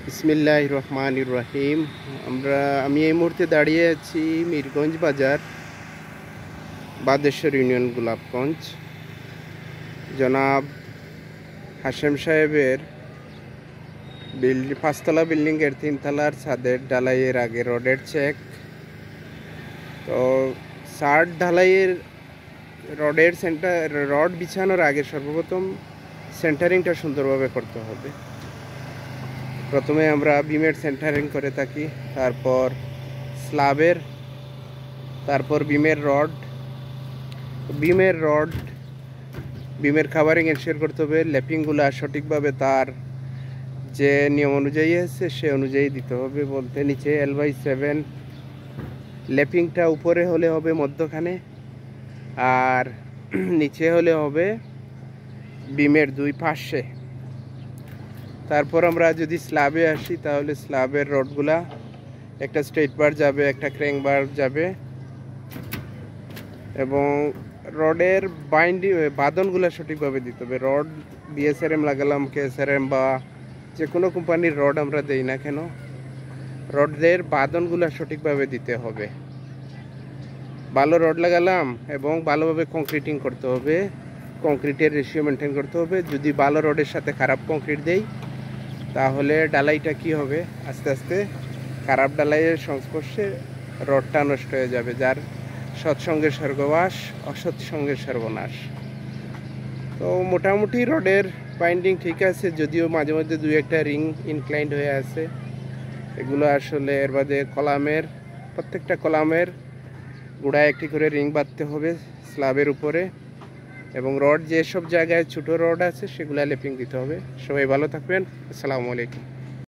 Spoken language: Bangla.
বিসমিল্লাহির রহমানির রহিম। আমি এই মুহূর্তে দাঁড়িয়ে আছি মিরগঞ্জ বাজার, বাদেশ্বর ইউনিয়ন, গোলাপগঞ্জ। জনাব হাশেম সাহেবের পাঁচতলা বিল্ডিংয়ের 3 তলার ছাদের ঢালাইয়ের আগে রডের চেক। তো ছাদ ঢালাইয়ের রডের রড বিছানোর আগে সর্বপ্রথম সেন্টারিংটা সুন্দরভাবে করতে হবে। প্রথমে আমরা বিমের সেন্টারিং করে থাকি, তারপর স্ল্যাবের, তারপর বিমের কাভারিং এনশিওর করতে হবে। ল্যাপিংগুলো সঠিকভাবে তার যে নিয়ম অনুযায়ী আছে সে অনুযায়ী দিতে হবে। বলতে নিচে L/7 ল্যাপিংটা উপরে হলে হবে মধ্যখানে, আর নিচে হলে হবে বিমের 2 পাশে। তারপর আমরা যদি স্ল্যাবে আসি, তাহলে স্ল্যাবের রডগুলা একটা স্ট্রেট বার যাবে, একটা ক্র্যাঙ্ক বার যাবে, এবং রডের বাঁধনগুলো সঠিকভাবে দিতে হবে। রড BSRM লাগালাম, KSRM বা যে কোনো কোম্পানির রড আমরা দেই না কেন, রডের বাঁধনগুলো সঠিকভাবে দিতে হবে। ভালো রড লাগালাম এবং ভালোভাবে কংক্রিটিং করতে হবে, কংক্রিটের রেশিও মেনটেন করতে হবে। যদি ভালো রডের সাথে খারাপ কংক্রিট দেই, তাহলে ডালাইটা কি হবে, আস্তে আস্তে খারাপ ডালাইয়ের সংস্পর্শে রডটা নষ্ট হয়ে যাবে, যার সৎসঙ্গের স্বর্গবাস, অসৎসঙ্গের সর্বনাশ। তো মোটামুটি রডের বাইন্ডিং ঠিক আছে, যদিও মাঝে মধ্যে 2-1টা রিং ইনক্লাইন্ড হয়ে আছে। এগুলো আসলে এর বাদে প্রত্যেকটা কলামের গোড়ায় একটি করে রিং বাঁধতে হবে স্ল্যাবের উপরে, এবং রড যেসব জায়গায় ছোটো রড আছে সেগুলো ল্যাপিং দিতে হবে। সবাই ভালো থাকবেন। আসসালামু আলাইকুম।